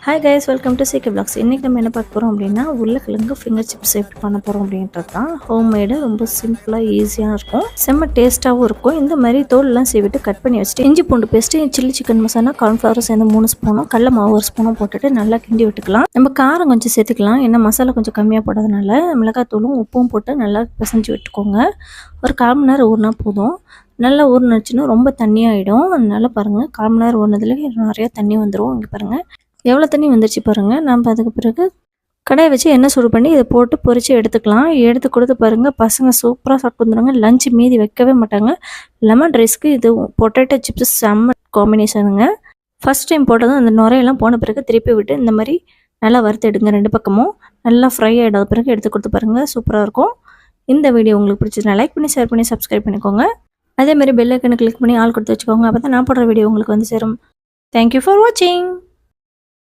Hi guys, welcome to சிகே vlogs. இன்றைக்கி நம்ம என்ன பார்க்க போகிறோம் அப்படின்னா உருளைக்கிழங்கு ஃபிங்கர் சிப்ஸ் எப்படி பண்ண போகிறோம் அப்படின்றது தான். ஹோம்மேடு, ரொம்ப சிம்பிளாக ஈஸியாக இருக்கும், செம்ம டேஸ்ட்டாகவும் இருக்கும். இந்த மாதிரி தோலெலாம் சீவிட்டு கட் பண்ணி வச்சுட்டு இஞ்சி பூண்டு paste, chilli chicken masala, cornflour சேர்ந்து 3 ஸ்பூனும், கடல மாவு 1 ஸ்பூனும் போட்டுட்டு நல்லா கிண்டி விட்டுக்கலாம். நம்ம காரம் கொஞ்சம் சேர்த்துக்கலாம், ஏன்னா மசாலா கொஞ்சம் கம்மியாக போடுறதுனால. மிளகாத்தூளும் உப்பும் போட்டு நல்லா பிசைஞ்சு விட்டுக்கோங்க. ஒரு 1/4 மணி நேரம் ஊறினா போதும். நல்லா ஊறினுச்சுன்னா ரொம்ப தண்ணியாகிடும். அதனால பாருங்கள், 1/4 மணி நேரம் ஊறினதுலேயே நிறையா தண்ணி வந்துடும். இங்கே பாருங்கள் எவ்வளோ தண்ணி வந்துருச்சு பாருங்கள். நம்ம அதுக்கு பிறகு கடாயை வச்சு எண்ணெய் சூடு பண்ணி இதை போட்டு பொரித்து எடுத்துக்கலாம். எடுத்து கொடுத்து பாருங்கள், பசங்க சூப்பராக சாப்பிட்டு வந்துடுவாங்க. லஞ்சு மீதி வைக்கவே மாட்டாங்க. லெமன் ரைஸ்க்கு இது பொட்டேட்டோ சிப்ஸ் செம்ம காம்பினேஷனுங்க. ஃபஸ்ட் டைம் போட்டதும் அந்த நுரையெல்லாம் போன பிறகு திருப்பி விட்டு இந்த மாதிரி நல்லா வறுத்து எடுங்க. 2 பக்கமும் நல்லா ஃப்ரை ஆகிடாத பிறகு எடுத்து கொடுத்து பாருங்கள், சூப்பராக இருக்கும். இந்த வீடியோ உங்களுக்கு பிடிச்சதுனா லைக் பண்ணி, ஷேர் பண்ணி, சப்ஸ்கிரைப் பண்ணிக்கோங்க. அதேமாதிரி பெல் ஐக்கனை கிளிக் பண்ணி ஆல் கொடுத்து வச்சுக்கோங்க. அப்போ தான் நான் போடுற வீடியோ உங்களுக்கு வந்து சேரும். தேங்க்யூ ஃபார் வாட்சிங்.